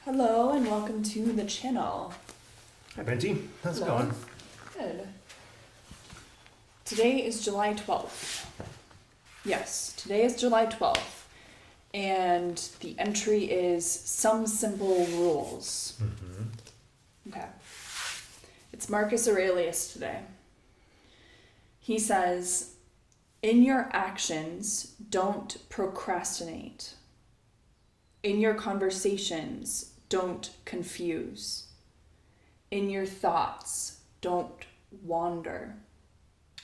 Hello and welcome to the channel. Hi Benty, how's it going? Good. Today is July 12th. Yes, today is July 12th. And the entry is some simple rules. Okay. It's Marcus Aurelius today. He says, in your actions, don't procrastinate. In your conversations, don't confuse. In your thoughts, don't wander.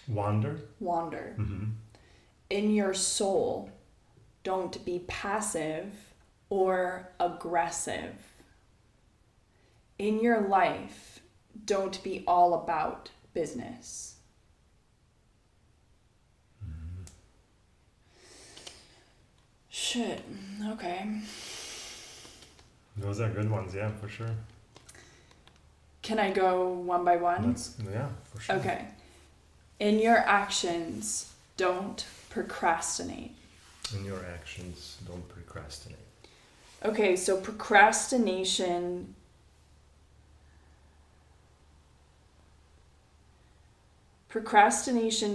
Wander? Wander. Mm-hmm. In your soul, don't be passive or aggressive. In your life, don't be all about business. Mm-hmm. Shit. Okay. Those are good ones, yeah, for sure. Can I go one by one? Yeah, for sure. Okay. In your actions, don't procrastinate. In your actions, don't procrastinate. Okay, so procrastination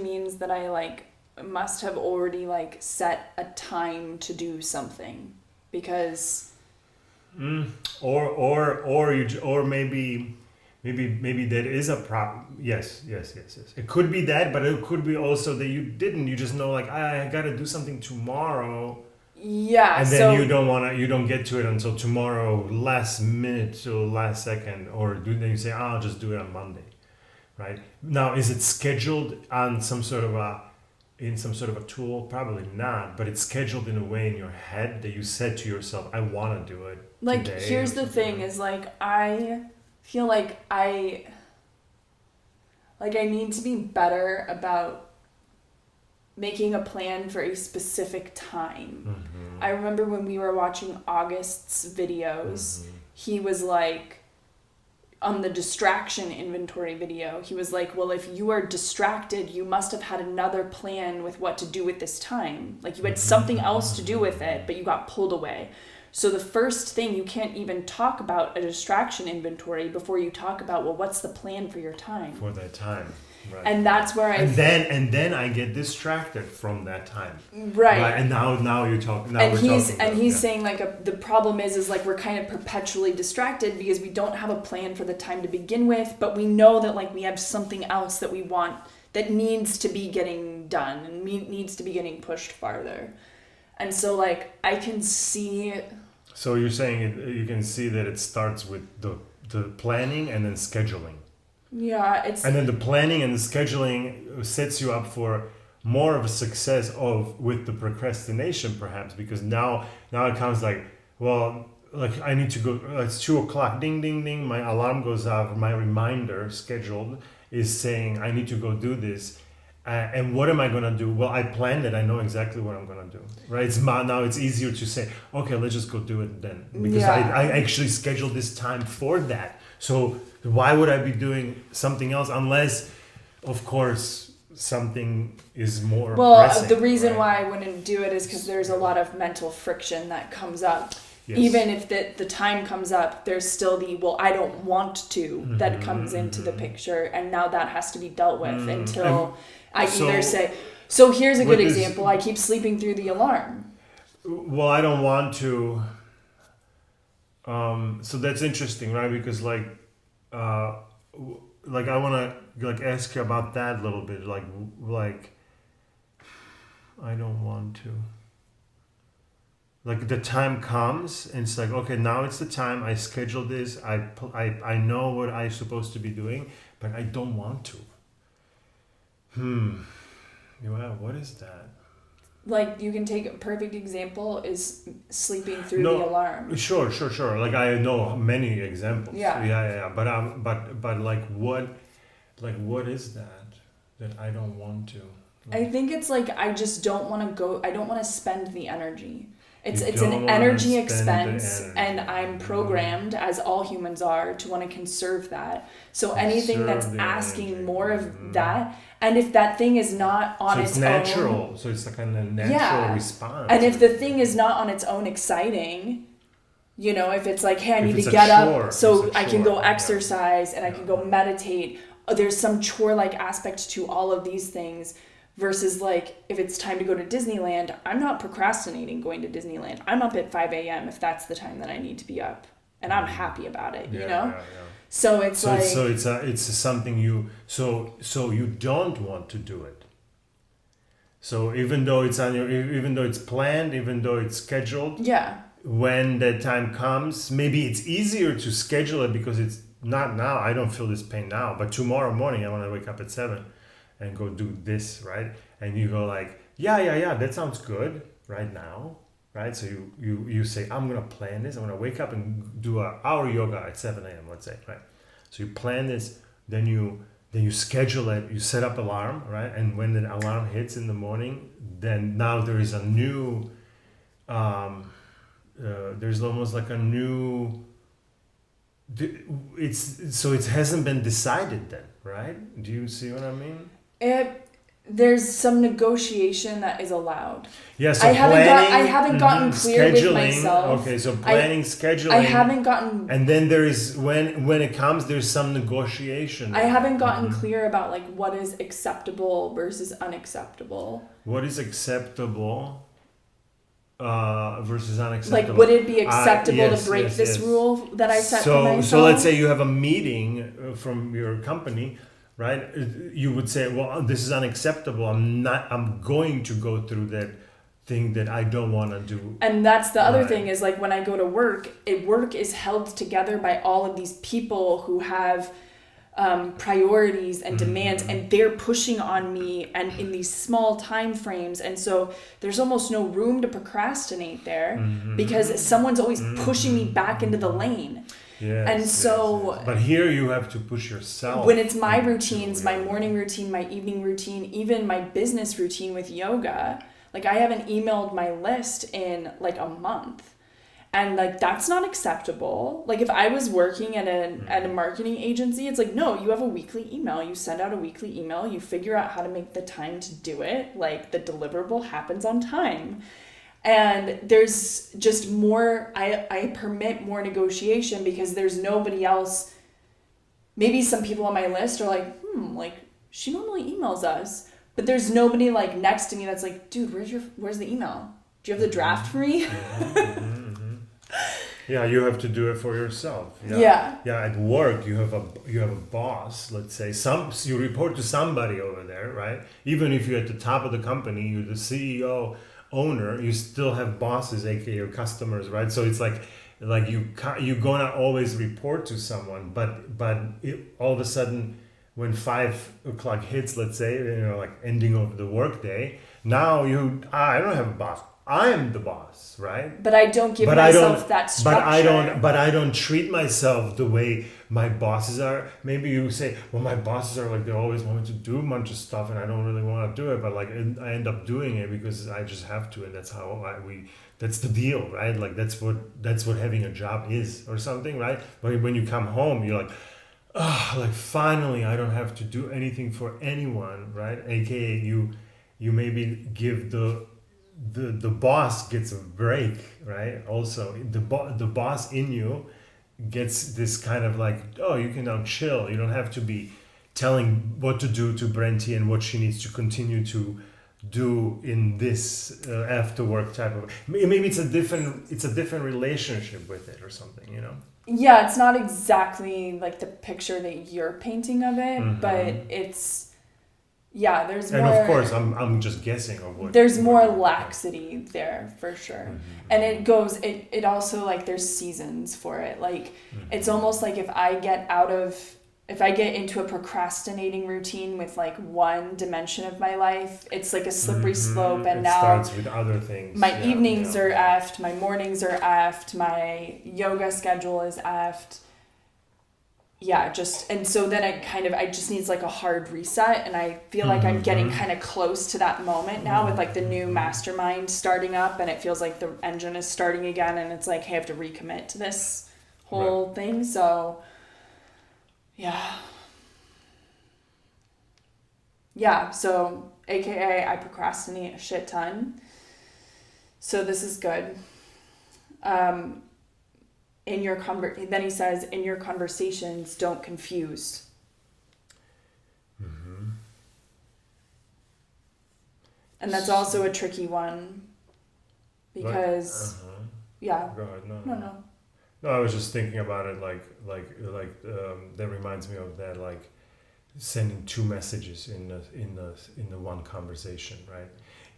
means that I must have already set a time to do something because or maybe that is a problem. Yes. It could be that, but it could be also that you didn't. You just know, I gotta do something tomorrow. Yeah. And then you don't get to it until tomorrow, last minute to last second, then you say, I'll just do it on Monday, right? Now, is it scheduled on some sort of a tool? Probably not, but it's scheduled in a way in your head that you said to yourself, I want to do it. Here's the thing is I feel like I need to be better about making a plan for a specific time. Mm-hmm. I remember when we were watching August's videos, he was on the distraction inventory video, he was like, well, if you are distracted, you must have had another plan with what to do with this time. You had something else to do with it, but you got pulled away. So the first thing, you can't even talk about a distraction inventory before you talk about, well, what's the plan for your time? For that time, right. And that's where and then I get distracted from that time. Right. And now you talk. Now and he's saying the problem is we're kind of perpetually distracted because we don't have a plan for the time to begin with, but we know that we have something else that we want that needs to be getting done and needs to be getting pushed farther. And so I can see. So you're saying you can see that it starts with the planning and then scheduling. Yeah, and then the planning and the scheduling sets you up for more of a success with the procrastination, perhaps, because now it comes I need to go. It's 2:00. Ding ding ding. My alarm goes off. My reminder scheduled is saying I need to go do this. And what am I going to do? Well, I planned it. I know exactly what I'm going to do. Right? Now it's easier to say, okay, let's just go do it then. Because I actually scheduled this time for that. So why would I be doing something else unless, of course, something is more pressing, the reason right? why I wouldn't do it is because there's a lot of mental friction that comes up. Yes. Even if the time comes up, there's still I don't want to that comes into the picture. And now that has to be dealt with until either say, so here's a good example. I keep sleeping through the alarm. Well, I don't want to. So that's interesting, right? Because I want to ask you about that a little bit. I don't want to. The time comes and it's okay, now it's the time. I scheduled this. I know what I'm supposed to be doing, but I don't want to. Yeah, what is that? You can take a perfect example is sleeping through the alarm. Sure. I know many examples. Yeah. But what is that I don't want to? I think it's I just don't want to go. I don't want to spend the energy. It's an energy expense, and I'm programmed, as all humans are, to want to conserve that. So anything that's asking more of that, and if that thing is not on its natural, own, so it's a natural response. And if the thing is not on its own exciting, You know, if it's like, hey, I need it's to a get chore, up so it's a I can go chore, exercise and I Yeah. can go meditate. There's some chore-like aspect to all of these things versus like if it's time to go to Disneyland, I'm not procrastinating going to Disneyland. I'm up at 5 a.m. if that's the time that I need to be up. And I'm happy about it, you know? Yeah. So it's So like... it's something so you don't want to do it. So even though even though it's planned, even though it's scheduled, Yeah. when the time comes, maybe it's easier to schedule it because it's not now. I don't feel this pain now, but tomorrow morning I want to wake up at 7 and go do this, right? And you go like, yeah, that sounds good right now, right? So you say, I'm gonna plan this. I'm gonna wake up and do an hour yoga at 7 a.m. Let's say, right? So you plan this, then you schedule it. You set up alarm, right? And when the alarm hits in the morning, then now there is a new. There's almost like a new. It hasn't been decided then, right? Do you see what I mean? There's some negotiation that is allowed. Yeah, so I haven't gotten clear with myself. Okay, so planning, scheduling. I haven't gotten. And then there is when it comes, there's some negotiation. I haven't gotten clear about like what is acceptable versus unacceptable. What is acceptable versus unacceptable? Like, would it be acceptable yes, to break this yes. rule that I set for myself? So let's say you have a meeting from your company. Right, you would say, well, this is unacceptable. I'm going to go through that thing that I don't want to do. And that's the other thing is like when I go to work, work is held together by all of these people who have priorities and demands, and they're pushing on me and in these small time frames. And so there's almost no room to procrastinate there because someone's always pushing me back into the lane. Yes, and so yes. But here you have to push yourself. When it's my routines, my morning routine, my evening routine, even my business routine with yoga, like I haven't emailed my list in like a month. And like that's not acceptable. Like if I was working at a marketing agency, it's like, no, you have a weekly email. You send out a weekly email, you figure out how to make the time to do it. Like the deliverable happens on time. And there's just more, I permit more negotiation because there's nobody else. Maybe some people on my list are like, like she normally emails us, but there's nobody like next to me that's like, dude, where's the email? Do you have the draft for me? Yeah, you have to do it for yourself. Yeah. At work, you have a boss. Let's say you report to somebody over there, right? Even if you're at the top of the company, you're the CEO. Owner, you still have bosses, aka your customers, right? So it's like you're gonna always report to someone, but all of a sudden when 5 o'clock hits, let's say, like ending of the workday, now I don't have a boss. I am the boss, right? But I don't give myself that structure. But I don't treat myself the way my bosses are. Maybe you say, well, my bosses are like, they always want me to do a bunch of stuff and I don't really want to do it. But like, I end up doing it because I just have to. And that's how that's the deal, right? Like that's what having a job is or something, right? But when you come home, you're like, like finally, I don't have to do anything for anyone, right? AKA you maybe give the boss gets a break, right? Also, the boss in you gets this kind of like, oh, you can now chill. You don't have to be telling what to do to Brenty and what she needs to continue to do in this after work type of. Maybe it's a different relationship with it or something, you know. Yeah, it's not exactly like the picture that you're painting of it, but it's. Yeah, there's more. And of course, I'm just guessing of what. There's more laxity there for sure, and it also like there's seasons for it. Like it's almost like if I get into a procrastinating routine with like one dimension of my life, it's like a slippery slope, and now starts with other things. My evenings are effed, my mornings are effed, my yoga schedule is effed. Yeah, and so then I just needs like a hard reset, and I feel like I'm getting kind of close to that moment now with like the new mastermind starting up, and it feels like the engine is starting again, and it's like, hey, I have to recommit to this whole thing. So yeah, so AKA I procrastinate a shit ton. So this is good. then he says, in your conversations, don't confuse. Mm-hmm. And that's also a tricky one because, yeah. Go ahead. No. No, I was just thinking about it that reminds me of that, like sending two messages in the one conversation, right?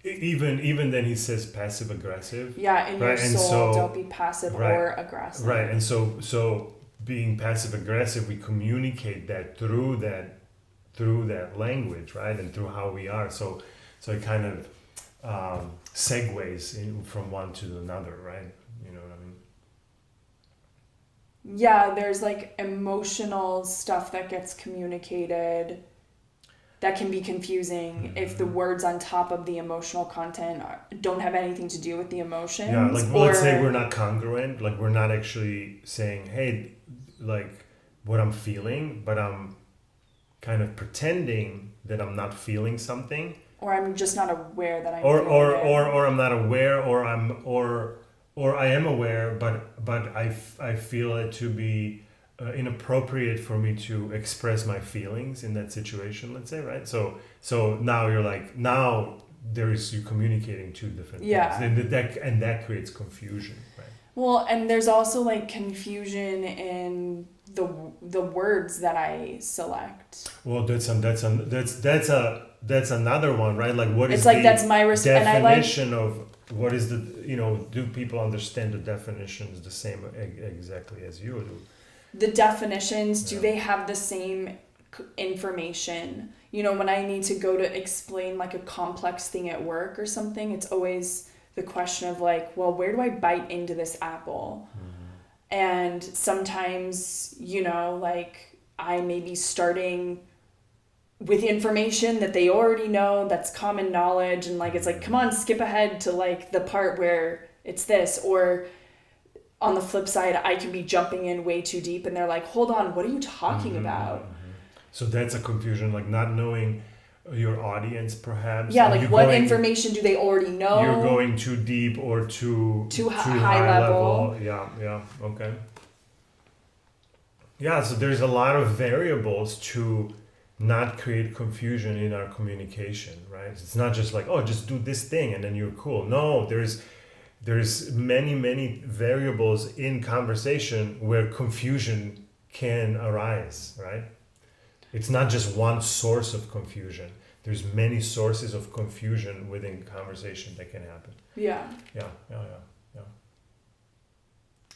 Even then he says passive aggressive. Yeah, in right? your soul, don't be passive or aggressive. Right, and so being passive aggressive, we communicate that through that language, right, and through how we are. So it kind of segues from one to another, right? You know what I mean? Yeah, there's like emotional stuff that gets communicated that can be confusing if the words on top of the emotional content don't have anything to do with the emotions. Yeah, like let's say we're not congruent, like we're not actually saying, hey, like what I'm feeling, but I'm kind of pretending that I'm not feeling something. Or I'm just not aware that I'm or feeling it. or I'm not aware, or I am aware, but I feel it to be inappropriate for me to express my feelings in that situation, let's say, right? So now you're like, now there is you communicating two different things, and that creates confusion, right? Well, and there's also like confusion in the words that I select. Well, that's another one, right? Like what is that's my definition of what is the, do people understand the definitions the same exactly as you do? The definitions, do they have the same information? When I need to go to explain like a complex thing at work or something, it's always the question of like, well, where do I bite into this apple? Mm-hmm. And sometimes, like I may be starting with information that they already know, that's common knowledge, and like it's like, come on, skip ahead to like the part where it's this. Or on the flip side, I can be jumping in way too deep and they're like, hold on, what are you talking about? Mm-hmm. So that's a confusion, like not knowing your audience perhaps. Yeah, like what information do they already know? You're going too deep or too high level. Yeah, okay. Yeah, so there's a lot of variables to not create confusion in our communication, right? It's not just like, oh, just do this thing and then you're cool. No, there's many variables in conversation where confusion can arise, right? It's not just one source of confusion. There's many sources of confusion within conversation that can happen. Yeah.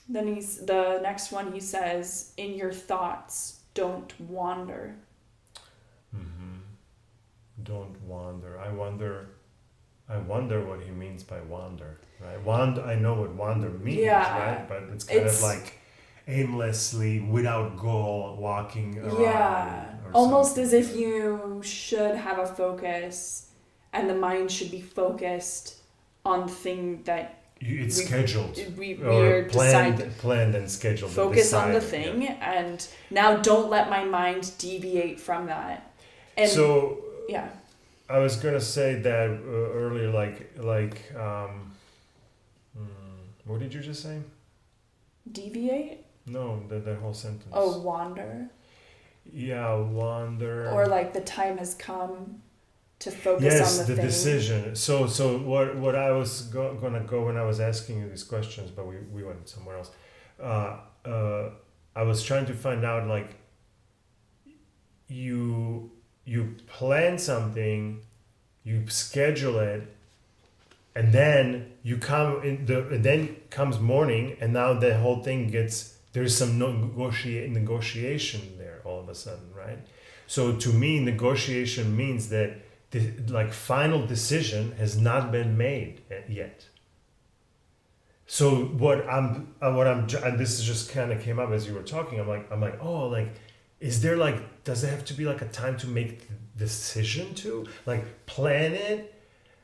Then the next one, he says, in your thoughts, don't wander. Mm-hmm. Don't wander. I wonder what he means by wander, right? I know what wander means, right? But it's kind of like aimlessly, without goal, walking around. Yeah, almost as if you should have a focus and the mind should be focused on the thing that it's scheduled. We're planned and scheduled. Focus on the thing, and now don't let my mind deviate from that. And I was gonna say that earlier, what did you just say? Deviate? No, that whole sentence. Oh, wander. Yeah, wander. Or like the time has come to focus on the thing. Yes, the decision. So what I was gonna go when I was asking you these questions, but we went somewhere else. I was trying to find out, like, you plan something, you schedule it, and then then comes morning, and now the whole thing there's some negotiation there all of a sudden, right? So to me, negotiation means that the final decision has not been made yet. So and this is just kind of came up as you were talking. I'm like, oh, like, is there does there have to be a time to make the decision to plan it?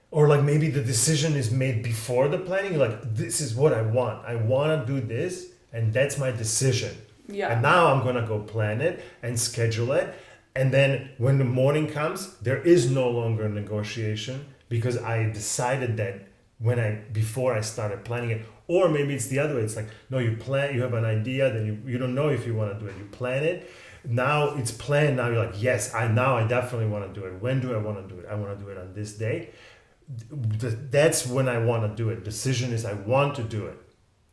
Or maybe the decision is made before the planning. This is what I want. I want to do this, and that's my decision. Yeah. And now I'm gonna go plan it and schedule it. And then when the morning comes, there is no longer a negotiation because I decided that before I started planning it. Or maybe it's the other way. It's like, no, you have an idea, then you don't know if you want to do it. You plan it. Now it's planned. Now you're like, yes, I definitely want to do it. When do I want to do it? I want to do it on this day. That's when I want to do it. Decision is I want to do it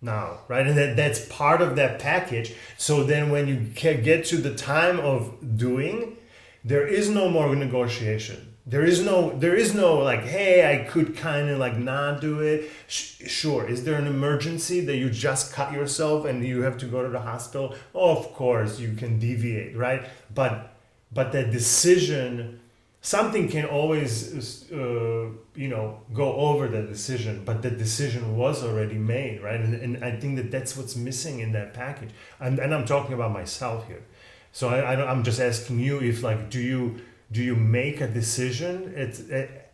now, right? And that's part of that package. So then when you get to the time of doing, there is no more negotiation. There is no like, hey, I could kind of like not do it. Sure. Is there an emergency that you just cut yourself and you have to go to the hospital? Oh, of course you can deviate, right? But that decision, something can always, go over the decision, but the decision was already made, right? And I think that's what's missing in that package. And I'm talking about myself here. So I'm just asking you if like, do you make a decision? It's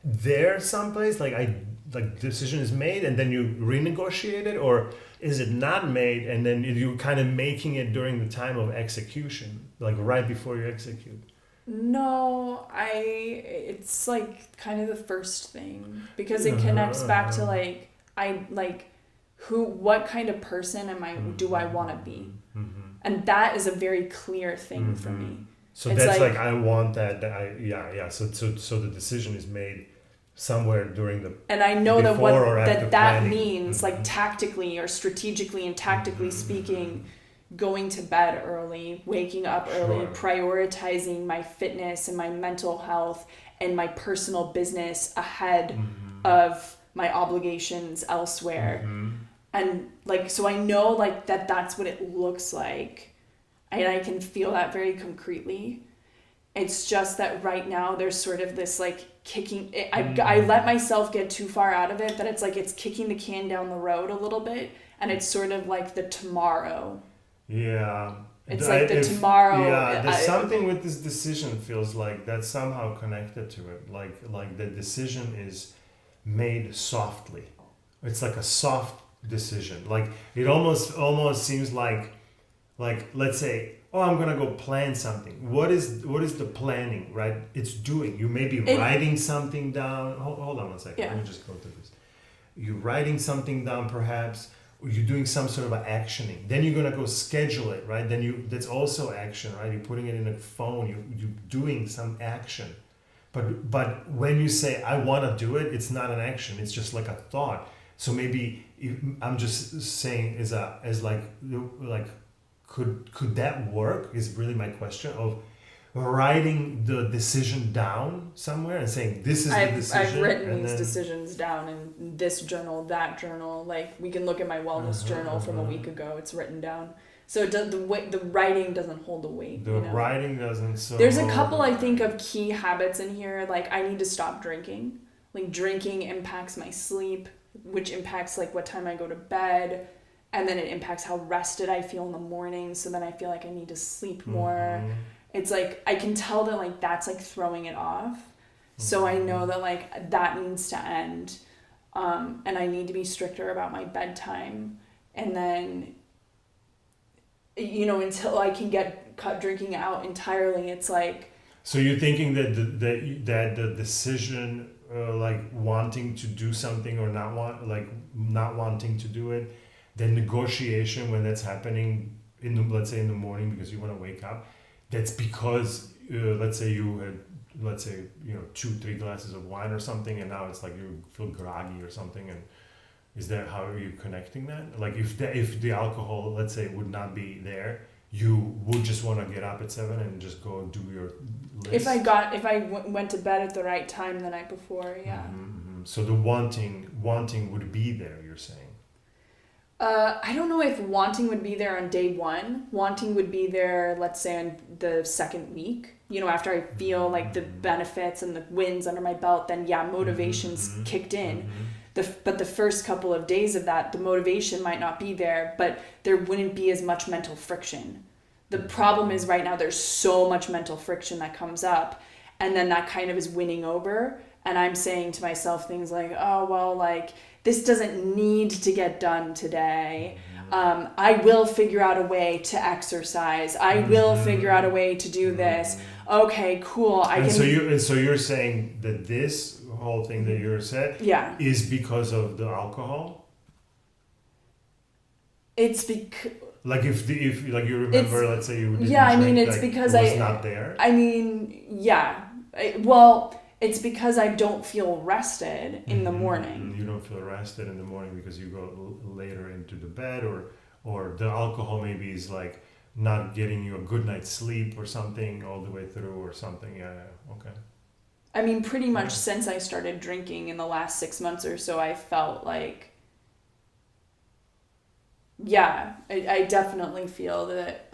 there someplace like decision is made and then you renegotiate it, or is it not made and then you kind of making it during the time of execution, like right before you execute? No, it's like kind of the first thing, because it connects back to what kind of person do I want to be? Mm-hmm. And that is a very clear thing for me. So it's that's like I want that. So the decision is made somewhere during the. And I know that that means like tactically or strategically and tactically speaking, going to bed early, waking up early, prioritizing my fitness and my mental health and my personal business ahead of my obligations elsewhere. And like, so I know like that's what it looks like. And I can feel that very concretely. It's just that right now there's sort of this like kicking, I let myself get too far out of it, that it's like it's kicking the can down the road a little bit. And it's sort of like the tomorrow. Yeah. It's like the tomorrow. Yeah, there's something with this decision feels like that's somehow connected to it. Like the decision is made softly. It's like a soft decision. Like it almost seems like let's say, oh, I'm gonna go plan something. What is the planning, right? It's doing. You may be writing something down. Hold on one second. Let me just go through this. You're writing something down, perhaps, or you're doing some sort of actioning. Then you're gonna go schedule it, right? That's also action, right? You're putting it in a phone. You're doing some action. But when you say I want to do it, it's not an action. It's just like a thought. So maybe I'm just saying could that work? Is really my question of writing the decision down somewhere and saying this is the decision. I've written these decisions down in this journal, that journal. Like we can look at my wellness journal from a week ago. It's written down. So the writing doesn't hold the weight. Writing doesn't. So there's a couple I think of key habits in here. Like I need to stop drinking. Like drinking impacts my sleep, which impacts like what time I go to bed, and then it impacts how rested I feel in the morning. So then I feel like I need to sleep more. It's like I can tell that like that's like throwing it off. So I know that like that needs to end, and I need to be stricter about my bedtime. And then, until I can cut drinking out entirely, it's like. So you're thinking that the decision, like wanting to do something or not wanting to do it, the negotiation when that's happening let's say in the morning because you want to wake up, that's because let's say you had 2-3 glasses of wine or something, and now it's like you feel groggy or something. And is that how are you connecting that? Like if the alcohol, let's say, would not be there, you would just want to get up at 7 and just go do your list. If I went to bed at the right time the night before, yeah. So the wanting would be there, you're saying. I don't know if wanting would be there on day one. Wanting would be there, let's say, on the second week. After I feel like the benefits and the wins under my belt, then motivation's kicked in. But the first couple of days of that, the motivation might not be there, but there wouldn't be as much mental friction. The problem is right now there's so much mental friction that comes up, and then that kind of is winning over. And I'm saying to myself things like, oh, well, like, this doesn't need to get done today. I will figure out a way to exercise. I will figure out a way to do this. Okay, cool. So you're saying that this whole thing that you said is because of the alcohol. It's because like if like you remember, let's say you didn't I mean drink, it's like, because it was not there. I mean well, it's because I don't feel rested in the morning. You don't feel rested in the morning because you go later into the bed, or the alcohol maybe is like not getting you a good night's sleep or something all the way through or something. Yeah, okay. I mean, pretty much since I started drinking in the last 6 months or so, I felt like, I definitely feel that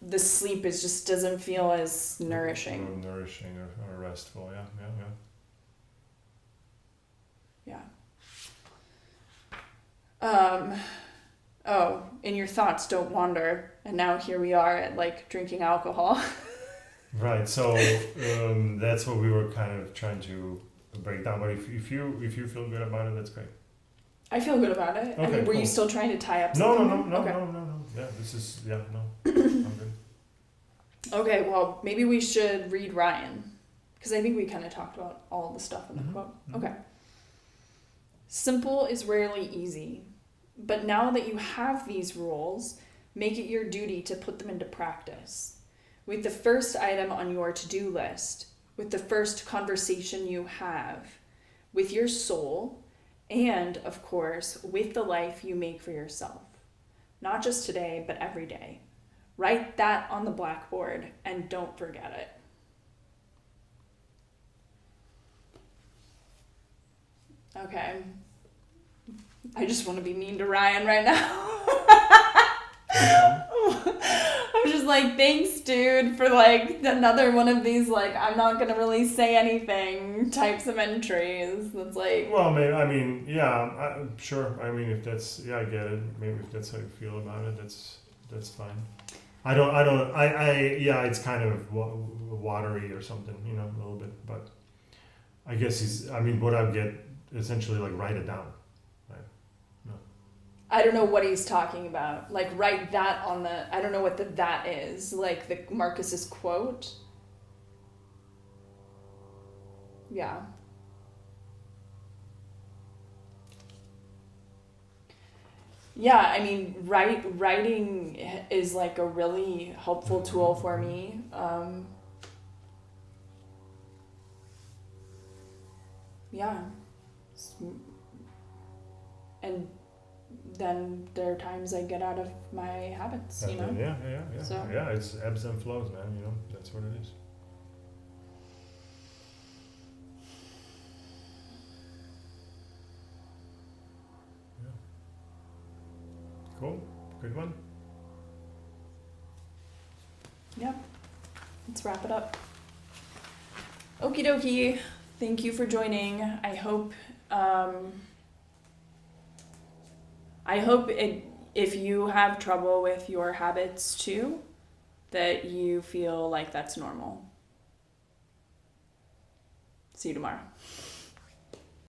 the sleep just doesn't feel as nourishing. Nourishing or restful, yeah. Oh, and your thoughts don't wander, and now here we are at like drinking alcohol. Right, so that's what we were kind of trying to break down. But if you feel good about it, that's great. I feel good about it. Okay, I mean, were you still trying to tie up something? No. Yeah, this is no. I'm good. Okay, well, maybe we should read Ryan, because I think we kind of talked about all the stuff in the quote. Okay. Simple is rarely easy, but now that you have these rules, make it your duty to put them into practice. With the first item on your to-do list, with the first conversation you have, with your soul, and, of course, with the life you make for yourself. Not just today, but every day. Write that on the blackboard and don't forget it. Okay. I just want to be mean to Ryan right now. I'm just like, thanks, dude, for like another one of these, like, I'm not going to really say anything types of entries. That's like... Well, maybe, I mean, yeah, sure. I mean, if that's, I get it. Maybe if that's how you feel about it, that's fine. It's kind of watery or something, a little bit, but I guess what I get essentially, like, write it down. I don't know what he's talking about. Like, write that on the... I don't know what that is. Like, the Marcus's quote. Yeah. Yeah, I mean, writing is, like, a really helpful tool for me. Yeah. And... then there are times I get out of my habits, Yeah. So. Yeah, it's ebbs and flows, man, that's what it is. Yeah. Cool. Good one. Yeah. Let's wrap it up. Okie dokie. Thank you for joining. I hope if you have trouble with your habits too, that you feel like that's normal. See you tomorrow.